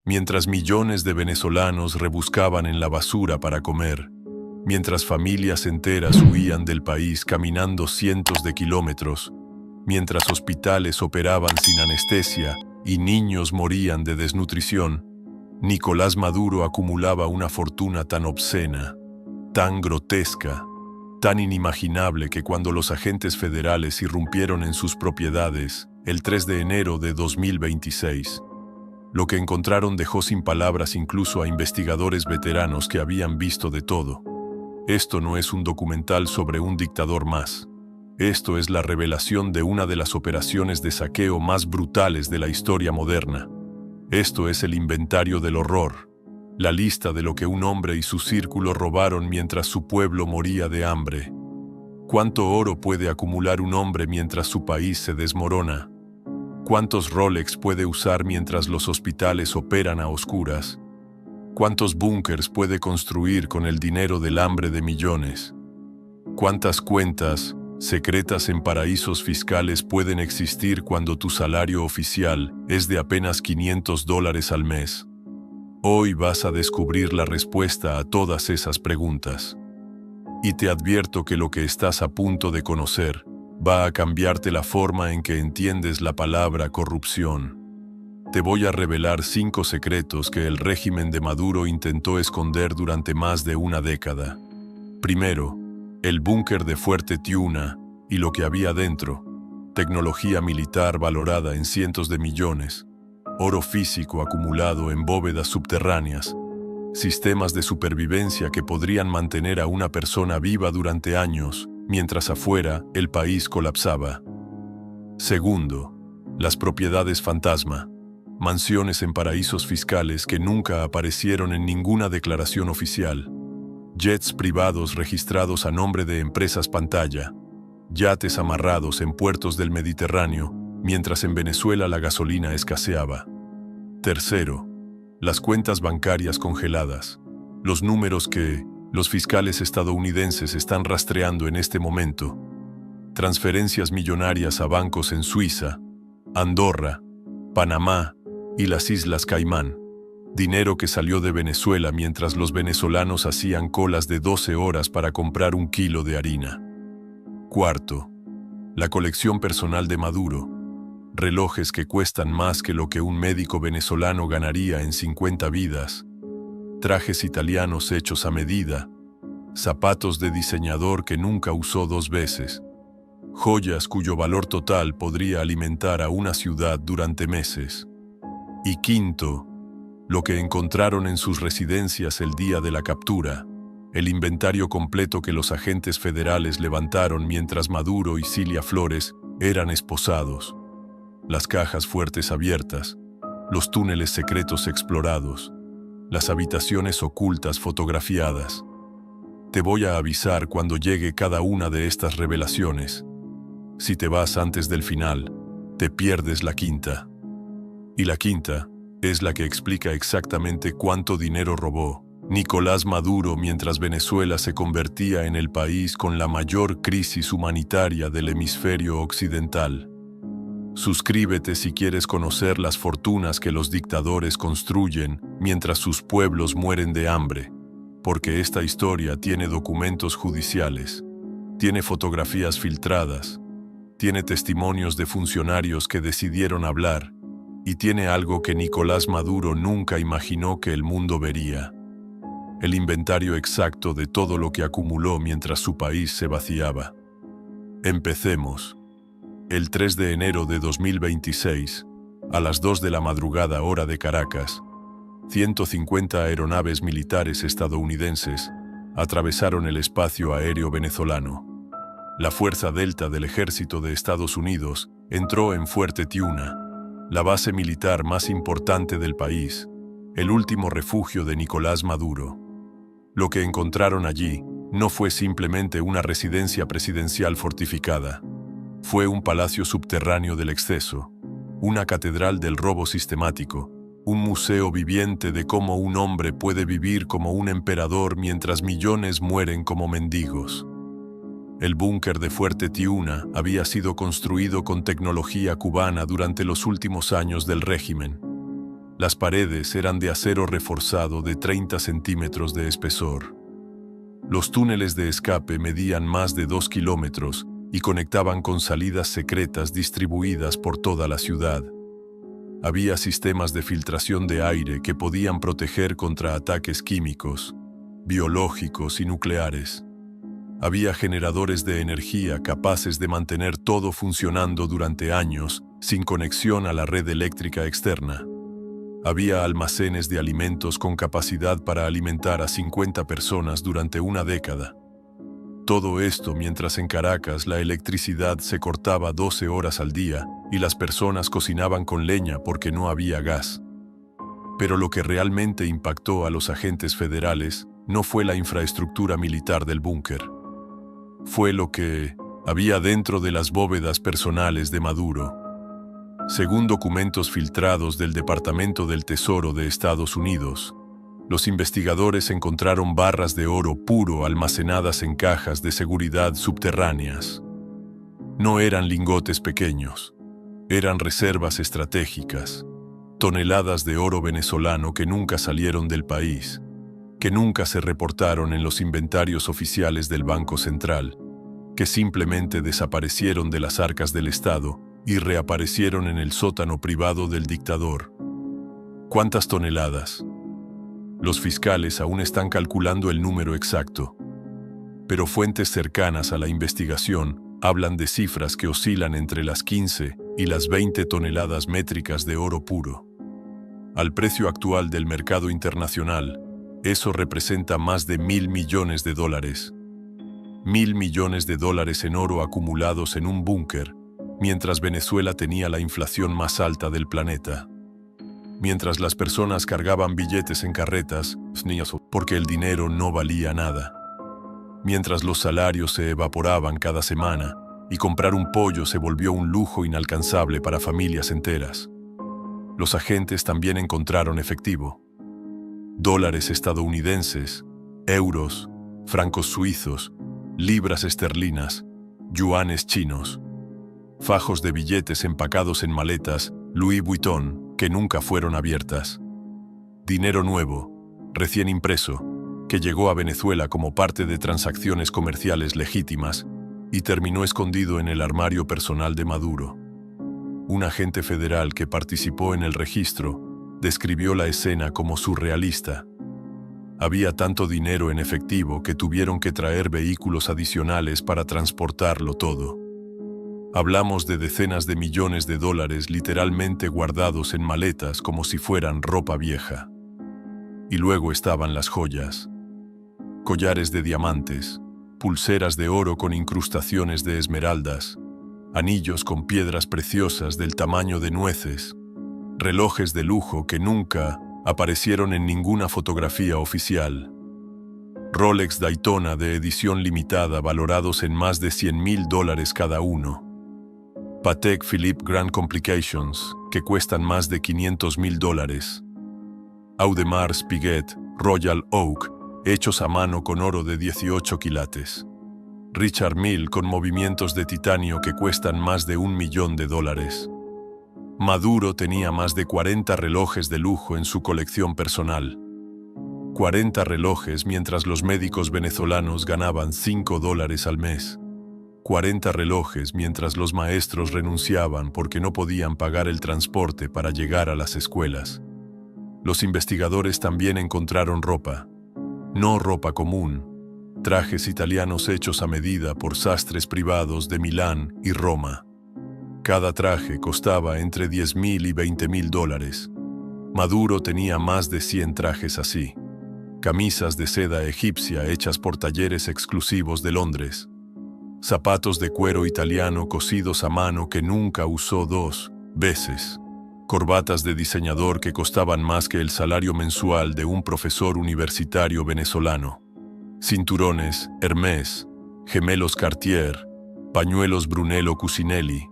Mientras millones de venezolanos rebuscaban en la basura para comer, mientras familias enteras huían del país caminando cientos de kilómetros, mientras hospitales operaban sin anestesia y niños morían de desnutrición, Nicolás Maduro acumulaba una fortuna tan obscena, tan grotesca, tan inimaginable que cuando los agentes federales irrumpieron en sus propiedades el 3 de enero de 2026, lo que encontraron dejó sin palabras incluso a investigadores veteranos que habían visto de todo. Esto no es un documental sobre un dictador más. Esto es la revelación de una de las operaciones de saqueo más brutales de la historia moderna. Esto es el inventario del horror, la lista de lo que un hombre y su círculo robaron mientras su pueblo moría de hambre. ¿Cuánto oro puede acumular un hombre mientras su país se desmorona? ¿Cuántos Rolex puede usar mientras los hospitales operan a oscuras? ¿Cuántos búnkers puede construir con el dinero del hambre de millones? ¿Cuántas cuentas secretas en paraísos fiscales pueden existir cuando tu salario oficial es de apenas $500 al mes? Hoy vas a descubrir la respuesta a todas esas preguntas. Y te advierto que lo que estás a punto de conocer va a cambiarte la forma en que entiendes la palabra corrupción. Te voy a revelar 5 secretos que el régimen de Maduro intentó esconder durante más de una década. Primero, el búnker de Fuerte Tiuna y lo que había dentro: tecnología militar valorada en cientos de millones, oro físico acumulado en bóvedas subterráneas, sistemas de supervivencia que podrían mantener a una persona viva durante años, mientras afuera el país colapsaba. Segundo, las propiedades fantasma, mansiones en paraísos fiscales que nunca aparecieron en ninguna declaración oficial, jets privados registrados a nombre de empresas pantalla, yates amarrados en puertos del Mediterráneo, mientras en Venezuela la gasolina escaseaba. Tercero, las cuentas bancarias congeladas, los números que los fiscales estadounidenses están rastreando en este momento, transferencias millonarias a bancos en Suiza, Andorra, Panamá y las Islas Caimán, dinero que salió de Venezuela mientras los venezolanos hacían colas de 12 horas para comprar un kilo de harina. Cuarto, la colección personal de Maduro, relojes que cuestan más que lo que un médico venezolano ganaría en 50 vidas, trajes italianos hechos a medida, zapatos de diseñador que nunca usó 2 veces, joyas cuyo valor total podría alimentar a una ciudad durante meses. Y quinto, lo que encontraron en sus residencias el día de la captura, el inventario completo que los agentes federales levantaron mientras Maduro y Cilia Flores eran esposados, las cajas fuertes abiertas, los túneles secretos explorados, las habitaciones ocultas fotografiadas. Te voy a avisar cuando llegue cada una de estas revelaciones. Si te vas antes del final, te pierdes la quinta. Y la quinta es la que explica exactamente cuánto dinero robó Nicolás Maduro mientras Venezuela se convertía en el país con la mayor crisis humanitaria del hemisferio occidental. Suscríbete si quieres conocer las fortunas que los dictadores construyen mientras sus pueblos mueren de hambre, porque esta historia tiene documentos judiciales, tiene fotografías filtradas, tiene testimonios de funcionarios que decidieron hablar, y tiene algo que Nicolás Maduro nunca imaginó que el mundo vería: el inventario exacto de todo lo que acumuló mientras su país se vaciaba. Empecemos. El 3 de enero de 2026, a las 2 de la madrugada hora de Caracas, 150 aeronaves militares estadounidenses atravesaron el espacio aéreo venezolano. La Fuerza Delta del Ejército de Estados Unidos entró en Fuerte Tiuna, la base militar más importante del país, el último refugio de Nicolás Maduro. Lo que encontraron allí no fue simplemente una residencia presidencial fortificada. Fue un palacio subterráneo del exceso, una catedral del robo sistemático, un museo viviente de cómo un hombre puede vivir como un emperador mientras millones mueren como mendigos. El búnker de Fuerte Tiuna había sido construido con tecnología cubana durante los últimos años del régimen. Las paredes eran de acero reforzado de 30 centímetros de espesor. Los túneles de escape medían más de 2 kilómetros y conectaban con salidas secretas distribuidas por toda la ciudad. Había sistemas de filtración de aire que podían proteger contra ataques químicos, biológicos y nucleares. Había generadores de energía capaces de mantener todo funcionando durante años sin conexión a la red eléctrica externa. Había almacenes de alimentos con capacidad para alimentar a 50 personas durante una década. Todo esto mientras en Caracas la electricidad se cortaba 12 horas al día y las personas cocinaban con leña porque no había gas. Pero lo que realmente impactó a los agentes federales no fue la infraestructura militar del búnker. Fue lo que había dentro de las bóvedas personales de Maduro. Según documentos filtrados del Departamento del Tesoro de Estados Unidos, los investigadores encontraron barras de oro puro almacenadas en cajas de seguridad subterráneas. No eran lingotes pequeños, eran reservas estratégicas, toneladas de oro venezolano que nunca salieron del país, que nunca se reportaron en los inventarios oficiales del Banco Central, que simplemente desaparecieron de las arcas del Estado y reaparecieron en el sótano privado del dictador. ¿Cuántas toneladas? Los fiscales aún están calculando el número exacto, pero fuentes cercanas a la investigación hablan de cifras que oscilan entre las 15 y las 20 toneladas métricas de oro puro. Al precio actual del mercado internacional, eso representa más de $1.000 millones. $1.000 millones en oro acumulados en un búnker, mientras Venezuela tenía la inflación más alta del planeta. Mientras las personas cargaban billetes en carretas, porque el dinero no valía nada. Mientras los salarios se evaporaban cada semana y comprar un pollo se volvió un lujo inalcanzable para familias enteras. Los agentes también encontraron efectivo. Dólares estadounidenses, euros, francos suizos, libras esterlinas, yuanes chinos. Fajos de billetes empacados en maletas Louis Vuitton que nunca fueron abiertas. Dinero nuevo, recién impreso, que llegó a Venezuela como parte de transacciones comerciales legítimas y terminó escondido en el armario personal de Maduro. Un agente federal que participó en el registro describió la escena como surrealista. Había tanto dinero en efectivo que tuvieron que traer vehículos adicionales para transportarlo todo. Hablamos de decenas de millones de dólares literalmente guardados en maletas como si fueran ropa vieja. Y luego estaban las joyas. Collares de diamantes, pulseras de oro con incrustaciones de esmeraldas, anillos con piedras preciosas del tamaño de nueces, relojes de lujo que nunca aparecieron en ninguna fotografía oficial. Rolex Daytona de edición limitada valorados en más de $100.000 cada uno. Patek Philippe Grand Complications, que cuestan más de $500.000. Audemars Piguet Royal Oak, hechos a mano con oro de 18 quilates. Richard Mille con movimientos de titanio que cuestan más de $1 millón. Maduro tenía más de 40 relojes de lujo en su colección personal. 40 relojes mientras los médicos venezolanos ganaban $5 al mes. 40 relojes mientras los maestros renunciaban porque no podían pagar el transporte para llegar a las escuelas. Los investigadores también encontraron ropa. No ropa común, trajes italianos hechos a medida por sastres privados de Milán y Roma. Cada traje costaba entre $10.000 y $20.000. Maduro tenía más de 100 trajes así. Camisas de seda egipcia hechas por talleres exclusivos de Londres. Zapatos de cuero italiano cosidos a mano que nunca usó 2 veces. Corbatas de diseñador que costaban más que el salario mensual de un profesor universitario venezolano. Cinturones Hermès, gemelos Cartier, pañuelos Brunello Cucinelli.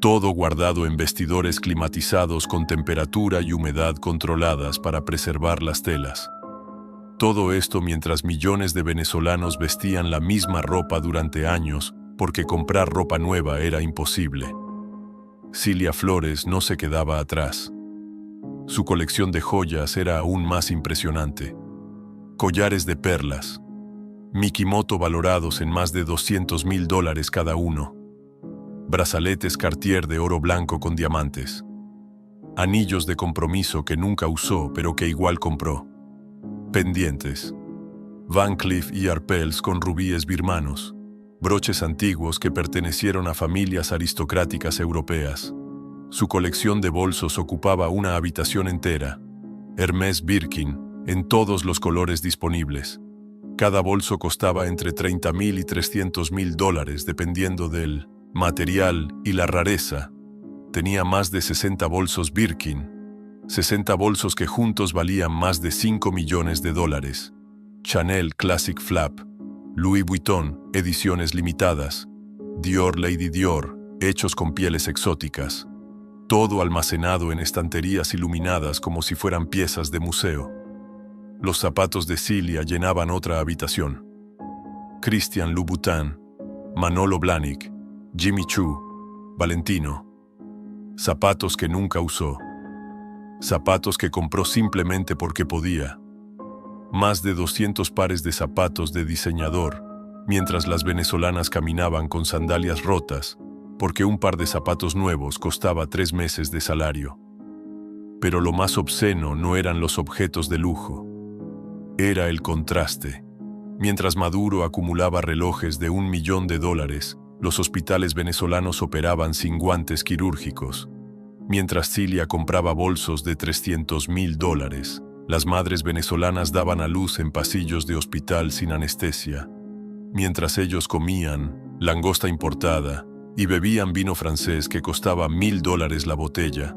Todo guardado en vestidores climatizados con temperatura y humedad controladas para preservar las telas. Todo esto mientras millones de venezolanos vestían la misma ropa durante años porque comprar ropa nueva era imposible. Cilia Flores no se quedaba atrás. Su colección de joyas era aún más impresionante. Collares de perlas, Mikimoto valorados en más de $200,000 cada uno. Brazaletes Cartier de oro blanco con diamantes. Anillos de compromiso que nunca usó pero que igual compró. Pendientes. Van Cleef y Arpels con rubíes birmanos. Broches antiguos que pertenecieron a familias aristocráticas europeas. Su colección de bolsos ocupaba una habitación entera. Hermès Birkin, en todos los colores disponibles. Cada bolso costaba entre $30,000 y $300,000 dependiendo del material y la rareza. Tenía más de 60 bolsos Birkin. 60 bolsos que juntos valían más de $5 millones. Chanel Classic Flap. Louis Vuitton, ediciones limitadas. Dior Lady Dior, hechos con pieles exóticas. Todo almacenado en estanterías iluminadas como si fueran piezas de museo. Los zapatos de Celia llenaban otra habitación. Christian Louboutin, Manolo Blahnik, Jimmy Choo, Valentino. Zapatos que nunca usó. Zapatos que compró simplemente porque podía. Más de 200 pares de zapatos de diseñador, mientras las venezolanas caminaban con sandalias rotas, porque un par de zapatos nuevos costaba 3 meses de salario. Pero lo más obsceno no eran los objetos de lujo. Era el contraste. Mientras Maduro acumulaba relojes de $1 millón, los hospitales venezolanos operaban sin guantes quirúrgicos. Mientras Cilia compraba bolsos de $300,000, las madres venezolanas daban a luz en pasillos de hospital sin anestesia. Mientras ellos comían langosta importada y bebían vino francés que costaba $1,000 la botella,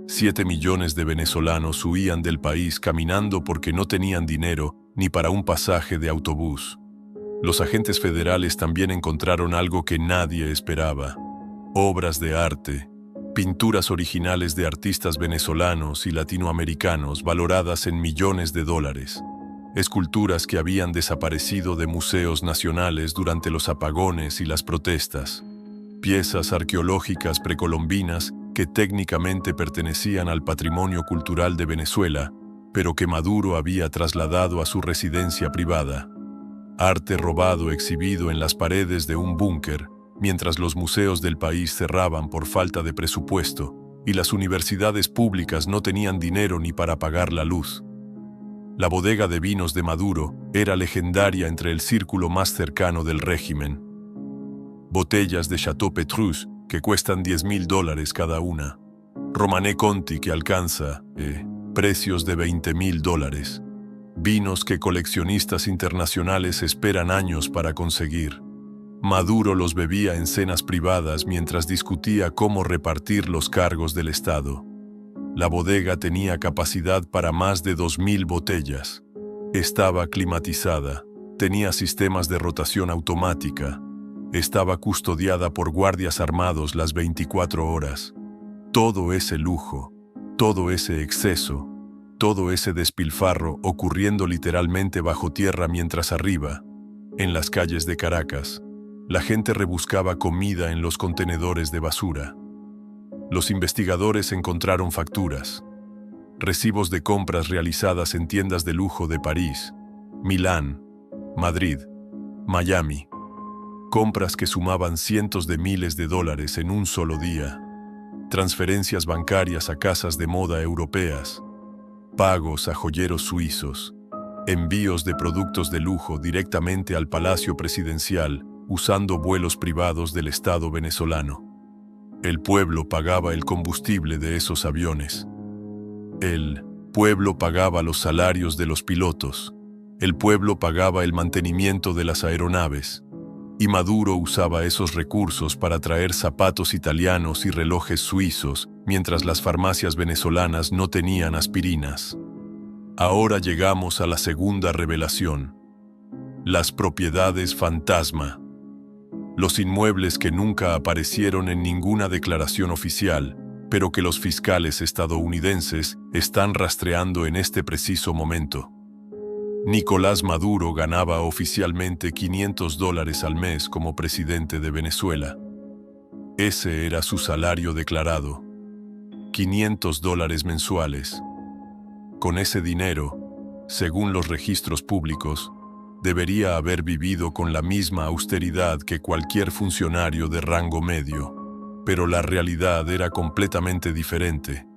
7 millones de venezolanos huían del país caminando porque no tenían dinero ni para un pasaje de autobús. Los agentes federales también encontraron algo que nadie esperaba: obras de arte, pinturas originales de artistas venezolanos y latinoamericanos valoradas en $millones, esculturas que habían desaparecido de museos nacionales durante los apagones y las protestas, piezas arqueológicas precolombinas que técnicamente pertenecían al patrimonio cultural de Venezuela, pero que Maduro había trasladado a su residencia privada. Arte robado exhibido en las paredes de un búnker, mientras los museos del país cerraban por falta de presupuesto y las universidades públicas no tenían dinero ni para pagar la luz. La bodega de vinos de Maduro era legendaria entre el círculo más cercano del régimen. Botellas de Chateau Petrus que cuestan $10,000 cada una. Romanée Conti que alcanza precios de $20,000. Vinos que coleccionistas internacionales esperan años para conseguir. Maduro los bebía en cenas privadas mientras discutía cómo repartir los cargos del Estado. La bodega tenía capacidad para más de 2,000 botellas. Estaba climatizada, tenía sistemas de rotación automática, estaba custodiada por guardias armados las 24 horas. Todo ese lujo, todo ese exceso, todo ese despilfarro ocurriendo literalmente bajo tierra mientras arriba, en las calles de Caracas, la gente rebuscaba comida en los contenedores de basura. Los investigadores encontraron facturas, recibos de compras realizadas en tiendas de lujo de París, Milán, Madrid, Miami. Compras que sumaban cientos de miles de dólares en un solo día. Transferencias bancarias a casas de moda europeas. Pagos a joyeros suizos. Envíos de productos de lujo directamente al Palacio Presidencial usando vuelos privados del Estado venezolano. El pueblo pagaba el combustible de esos aviones. El pueblo pagaba los salarios de los pilotos. El pueblo pagaba el mantenimiento de las aeronaves. Y Maduro usaba esos recursos para traer zapatos italianos y relojes suizos, mientras las farmacias venezolanas no tenían aspirinas. Ahora llegamos a la segunda revelación. Las propiedades fantasma. Los inmuebles que nunca aparecieron en ninguna declaración oficial, pero que los fiscales estadounidenses están rastreando en este preciso momento. Nicolás Maduro ganaba oficialmente $500 al mes como presidente de Venezuela. Ese era su salario declarado. $500 mensuales, Con ese dinero, según los registros públicos, debería haber vivido con la misma austeridad que cualquier funcionario de rango medio. Pero la realidad era completamente diferente.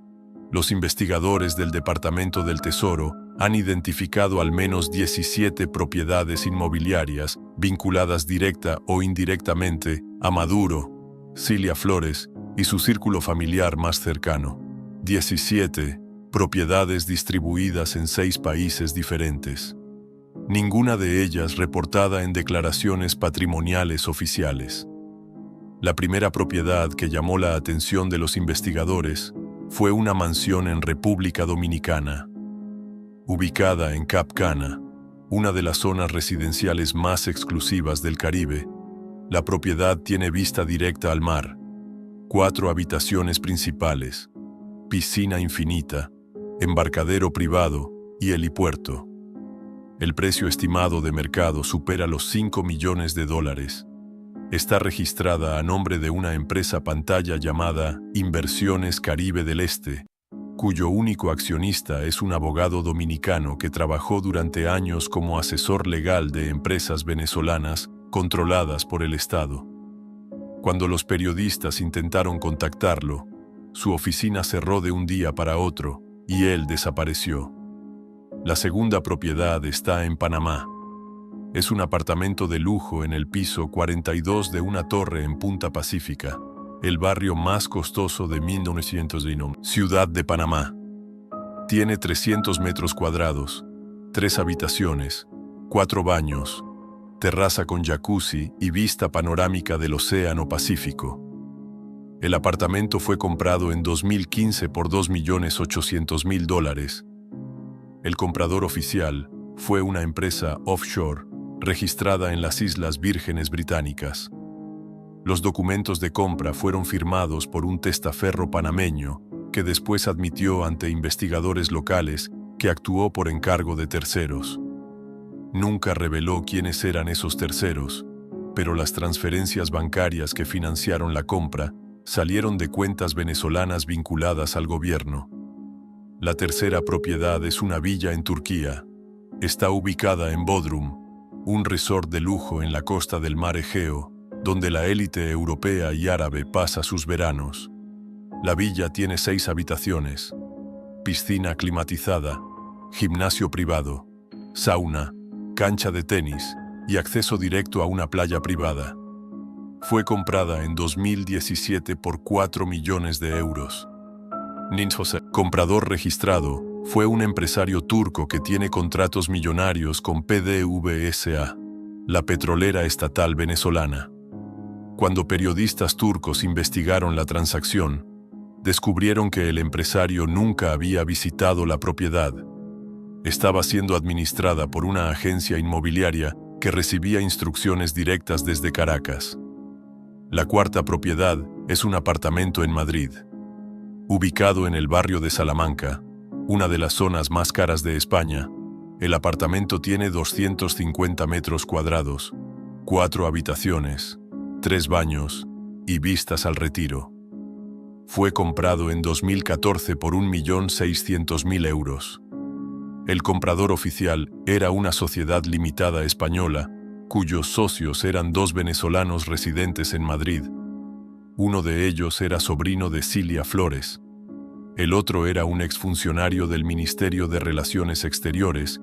Los investigadores del Departamento del Tesoro han identificado al menos 17 propiedades inmobiliarias vinculadas directa o indirectamente a Maduro, Cilia Flores y su círculo familiar más cercano. 17 propiedades distribuidas en 6 países diferentes. Ninguna de ellas reportada en declaraciones patrimoniales oficiales. La primera propiedad que llamó la atención de los investigadores fue una mansión en República Dominicana. Ubicada en Cap Cana, una de las zonas residenciales más exclusivas del Caribe, la propiedad tiene vista directa al mar, 4 habitaciones principales, piscina infinita, embarcadero privado y helipuerto. El precio estimado de mercado supera los $5 millones. Está registrada a nombre de una empresa pantalla llamada Inversiones Caribe del Este, cuyo único accionista es un abogado dominicano que trabajó durante años como asesor legal de empresas venezolanas controladas por el Estado. Cuando los periodistas intentaron contactarlo, su oficina cerró de un día para otro y él desapareció. La segunda propiedad está en Panamá. Es un apartamento de lujo en el piso 42 de una torre en Punta Pacífica, el barrio más costoso de 1919, Ciudad de Panamá. Tiene 300 metros cuadrados, 3 habitaciones, 4 baños, terraza con jacuzzi y vista panorámica del Océano Pacífico. El apartamento fue comprado en 2015 por $2.800.000. El comprador oficial fue una empresa offshore registrada en las Islas Vírgenes Británicas. Los documentos de compra fueron firmados por un testaferro panameño que después admitió ante investigadores locales que actuó por encargo de terceros. Nunca reveló quiénes eran esos terceros, pero las transferencias bancarias que financiaron la compra salieron de cuentas venezolanas vinculadas al gobierno. La tercera propiedad es una villa en Turquía. Está ubicada en Bodrum, un resort de lujo en la costa del mar Egeo, donde la élite europea y árabe pasa sus veranos. La villa tiene 6 habitaciones, piscina climatizada, gimnasio privado, sauna, cancha de tenis y acceso directo a una playa privada. Fue comprada en 2017 por €4 millones. Ninjose, comprador registrado, fue un empresario turco que tiene contratos millonarios con PDVSA, la petrolera estatal venezolana. Cuando periodistas turcos investigaron la transacción, descubrieron que el empresario nunca había visitado la propiedad. Estaba siendo administrada por una agencia inmobiliaria que recibía instrucciones directas desde Caracas. La cuarta propiedad es un apartamento en Madrid. Ubicado en el barrio de Salamanca, una de las zonas más caras de España, el apartamento tiene 250 metros cuadrados, 4 habitaciones, 3 baños y vistas al Retiro. Fue comprado en 2014 por €1.600.000. El comprador oficial era una sociedad limitada española, cuyos socios eran 2 venezolanos residentes en Madrid. Uno de ellos era sobrino de Cilia Flores. El otro era un exfuncionario del Ministerio de Relaciones Exteriores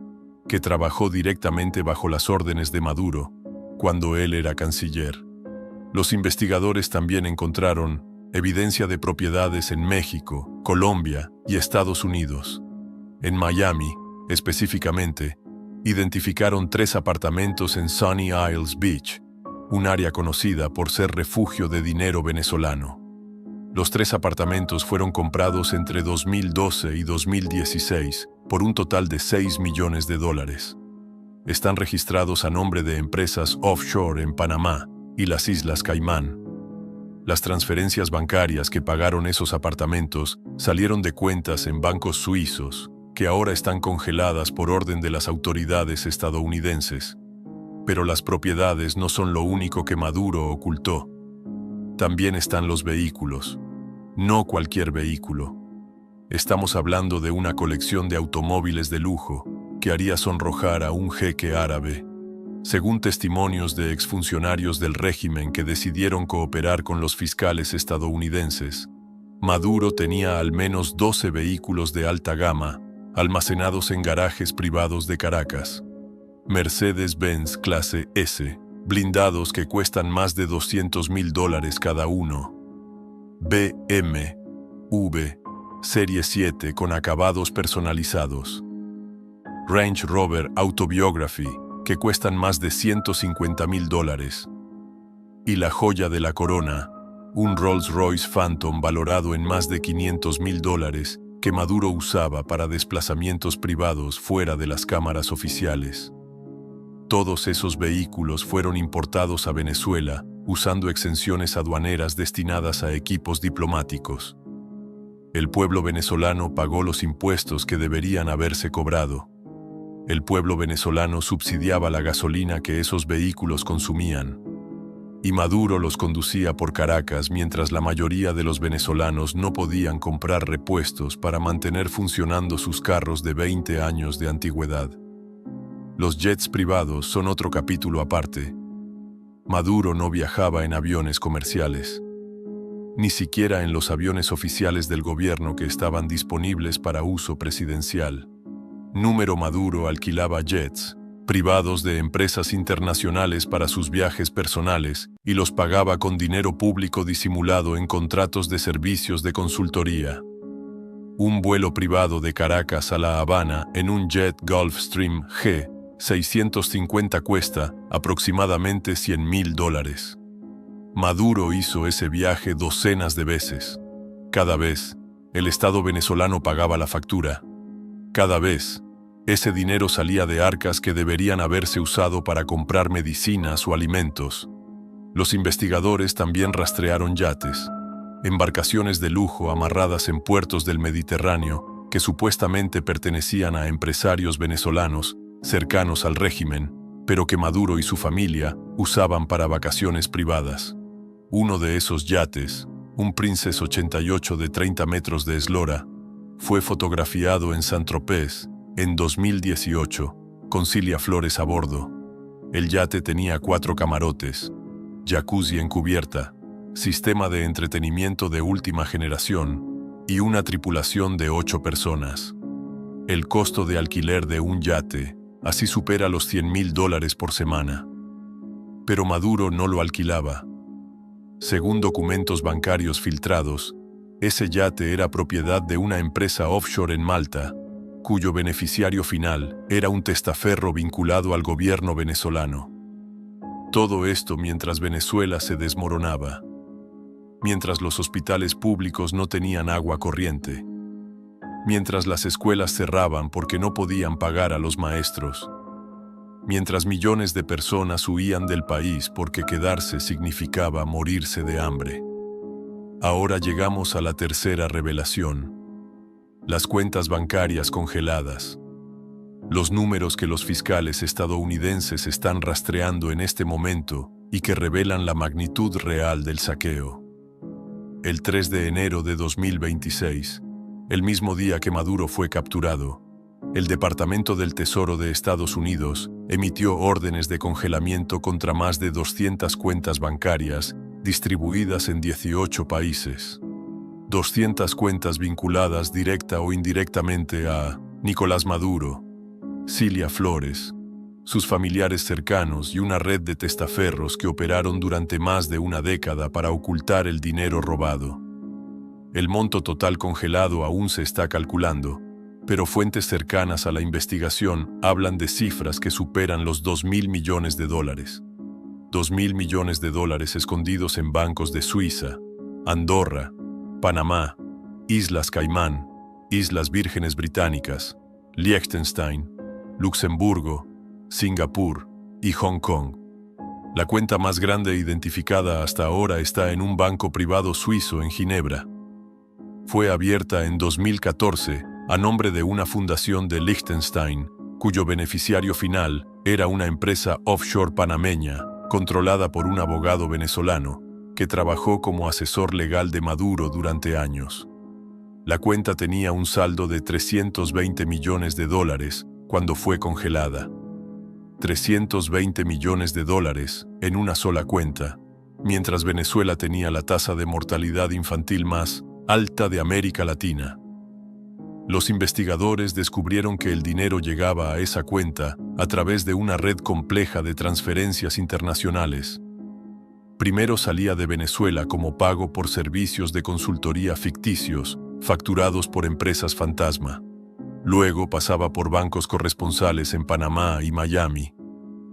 que trabajó directamente bajo las órdenes de Maduro cuando él era canciller. Los investigadores también encontraron evidencia de propiedades en México, Colombia y Estados Unidos. En Miami, específicamente, identificaron 3 apartamentos en Sunny Isles Beach, un área conocida por ser refugio de dinero venezolano. Los 3 apartamentos fueron comprados entre 2012 y 2016 por un total de $6 millones. Están registrados a nombre de empresas offshore en Panamá y las Islas Caimán. Las transferencias bancarias que pagaron esos apartamentos salieron de cuentas en bancos suizos, que ahora están congeladas por orden de las autoridades estadounidenses. Pero las propiedades no son lo único que Maduro ocultó. También están los vehículos. No cualquier vehículo. Estamos hablando de una colección de automóviles de lujo que haría sonrojar a un jeque árabe. Según testimonios de exfuncionarios del régimen que decidieron cooperar con los fiscales estadounidenses, Maduro tenía al menos 12 vehículos de alta gama almacenados en garajes privados de Caracas. Mercedes-Benz clase S, blindados que cuestan más de $200.000 cada uno. BMW Serie 7 con acabados personalizados. Range Rover Autobiography, que cuestan más de $150.000. Y la joya de la corona, un Rolls-Royce Phantom valorado en más de $500.000 que Maduro usaba para desplazamientos privados fuera de las cámaras oficiales. Todos esos vehículos fueron importados a Venezuela usando exenciones aduaneras destinadas a equipos diplomáticos. El pueblo venezolano pagó los impuestos que deberían haberse cobrado. El pueblo venezolano subsidiaba la gasolina que esos vehículos consumían. Y Maduro los conducía por Caracas mientras la mayoría de los venezolanos no podían comprar repuestos para mantener funcionando sus carros de 20 años de antigüedad. Los jets privados son otro capítulo aparte. Maduro no viajaba en aviones comerciales, ni siquiera en los aviones oficiales del gobierno que estaban disponibles para uso presidencial. Maduro alquilaba jets privados de empresas internacionales para sus viajes personales y los pagaba con dinero público disimulado en contratos de servicios de consultoría. Un vuelo privado de Caracas a La Habana en un jet Gulfstream G650 cuesta aproximadamente $100.000. Maduro hizo ese viaje docenas de veces. Cada vez, el Estado venezolano pagaba la factura. Cada vez, ese dinero salía de arcas que deberían haberse usado para comprar medicinas o alimentos. Los investigadores también rastrearon yates, embarcaciones de lujo amarradas en puertos del Mediterráneo que supuestamente pertenecían a empresarios venezolanos cercanos al régimen, pero que Maduro y su familia usaban para vacaciones privadas. Uno de esos yates, un Princess 88 de 30 metros de eslora, fue fotografiado en Saint-Tropez en 2018, con Cilia Flores a bordo. El yate tenía 4 camarotes, jacuzzi en cubierta, sistema de entretenimiento de última generación y una tripulación de 8 personas. El costo de alquiler de un yate así supera los $100.000 por semana. Pero Maduro no lo alquilaba. Según documentos bancarios filtrados, ese yate era propiedad de una empresa offshore en Malta, cuyo beneficiario final era un testaferro vinculado al gobierno venezolano. Todo esto mientras Venezuela se desmoronaba, mientras los hospitales públicos no tenían agua corriente, mientras las escuelas cerraban porque no podían pagar a los maestros, mientras millones de personas huían del país porque quedarse significaba morirse de hambre. Ahora llegamos a la tercera revelación: las cuentas bancarias congeladas. Los números que los fiscales estadounidenses están rastreando en este momento y que revelan la magnitud real del saqueo. El 3 de enero de 2026, el mismo día que Maduro fue capturado, el Departamento del Tesoro de Estados Unidos emitió órdenes de congelamiento contra más de 200 cuentas bancarias distribuidas en 18 países. 200 cuentas vinculadas directa o indirectamente a Nicolás Maduro, Cilia Flores, sus familiares cercanos y una red de testaferros que operaron durante más de una década para ocultar el dinero robado. El monto total congelado aún se está calculando, pero fuentes cercanas a la investigación hablan de cifras que superan los $2.000 millones. $2.000 millones escondidos en bancos de Suiza, Andorra, Panamá, Islas Caimán, Islas Vírgenes Británicas, Liechtenstein, Luxemburgo, Singapur y Hong Kong. La cuenta más grande identificada hasta ahora está en un banco privado suizo en Ginebra. Fue abierta en 2014 a nombre de una fundación de Liechtenstein, cuyo beneficiario final era una empresa offshore panameña, controlada por un abogado venezolano, que trabajó como asesor legal de Maduro durante años. La cuenta tenía un saldo de 320 millones de dólares cuando fue congelada. 320 millones de dólares en una sola cuenta, mientras Venezuela tenía la tasa de mortalidad infantil más alta de América Latina. Los investigadores descubrieron que el dinero llegaba a esa cuenta a través de una red compleja de transferencias internacionales. Primero salía de Venezuela como pago por servicios de consultoría ficticios, facturados por empresas fantasma. Luego pasaba por bancos corresponsales en Panamá y Miami.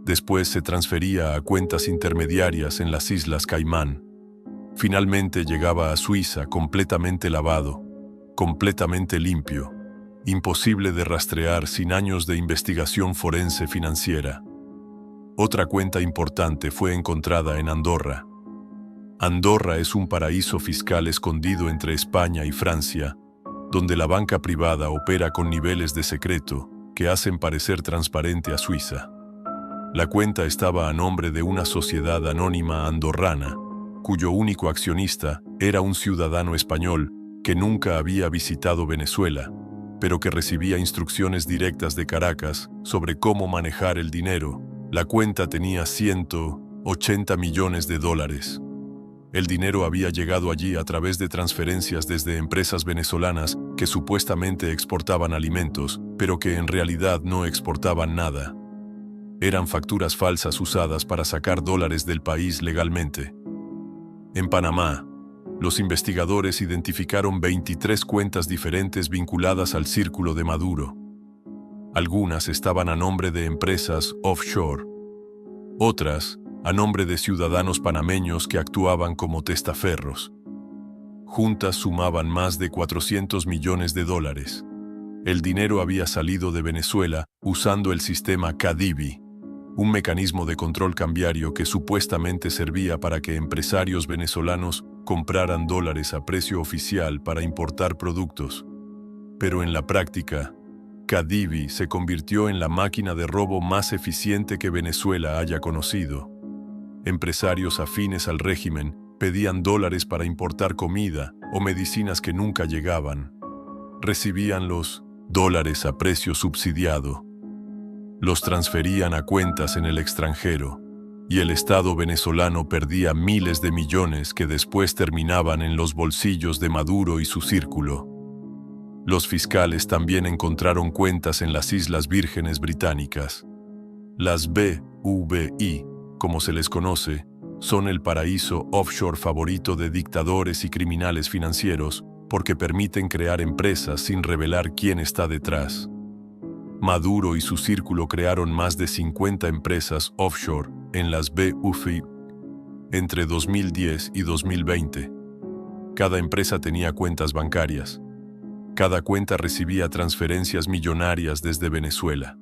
Después se transfería a cuentas intermediarias en las Islas Caimán. Finalmente llegaba a Suiza completamente lavado, completamente limpio, imposible de rastrear sin años de investigación forense financiera. Otra cuenta importante fue encontrada en Andorra. Andorra es un paraíso fiscal escondido entre España y Francia, donde la banca privada opera con niveles de secreto que hacen parecer transparente a Suiza. La cuenta estaba a nombre de una sociedad anónima andorrana, cuyo único accionista era un ciudadano español que nunca había visitado Venezuela, pero que recibía instrucciones directas de Caracas sobre cómo manejar el dinero. La cuenta tenía 180 millones de dólares. El dinero había llegado allí a través de transferencias desde empresas venezolanas que supuestamente exportaban alimentos, pero que en realidad no exportaban nada. Eran facturas falsas usadas para sacar dólares del país legalmente. En Panamá, los investigadores identificaron 23 cuentas diferentes vinculadas al círculo de Maduro. Algunas estaban a nombre de empresas offshore, otras a nombre de ciudadanos panameños que actuaban como testaferros. Juntas sumaban más de 400 millones de dólares. El dinero había salido de Venezuela usando el sistema CADIVI, un mecanismo de control cambiario que supuestamente servía para que empresarios venezolanos compraran dólares a precio oficial para importar productos. Pero en la práctica, CADIVI se convirtió en la máquina de robo más eficiente que Venezuela haya conocido. Empresarios afines al régimen pedían dólares para importar comida o medicinas que nunca llegaban. Recibían los dólares a precio subsidiado. Los transferían a cuentas en el extranjero, y el Estado venezolano perdía miles de millones que después terminaban en los bolsillos de Maduro y su círculo. Los fiscales también encontraron cuentas en las Islas Vírgenes Británicas. Las BVI, como se les conoce, son el paraíso offshore favorito de dictadores y criminales financieros porque permiten crear empresas sin revelar quién está detrás. Maduro y su círculo crearon más de 50 empresas offshore en las BVI entre 2010 y 2020. Cada empresa tenía cuentas bancarias. Cada cuenta recibía transferencias millonarias desde Venezuela.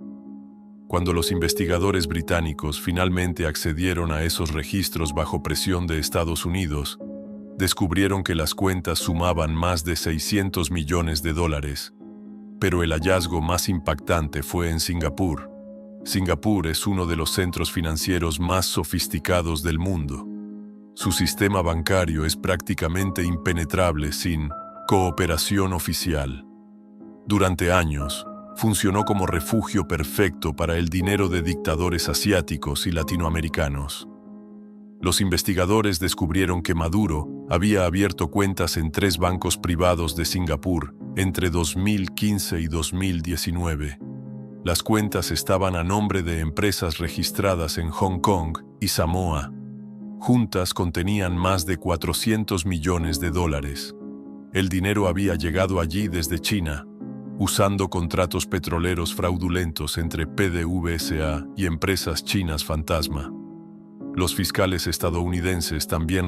Cuando los investigadores británicos finalmente accedieron a esos registros bajo presión de Estados Unidos, descubrieron que las cuentas sumaban más de 600 millones de dólares. Pero el hallazgo más impactante fue en Singapur. Singapur es uno de los centros financieros más sofisticados del mundo. Su sistema bancario es prácticamente impenetrable sin cooperación oficial. Durante años, funcionó como refugio perfecto para el dinero de dictadores asiáticos y latinoamericanos. Los investigadores descubrieron que Maduro había abierto cuentas en 3 bancos privados de Singapur entre 2015 y 2019. Las cuentas estaban a nombre de empresas registradas en Hong Kong y Samoa. Juntas contenían más de 400 millones de dólares. El dinero había llegado allí desde China, usando contratos petroleros fraudulentos entre PDVSA y empresas chinas fantasma. Los fiscales estadounidenses también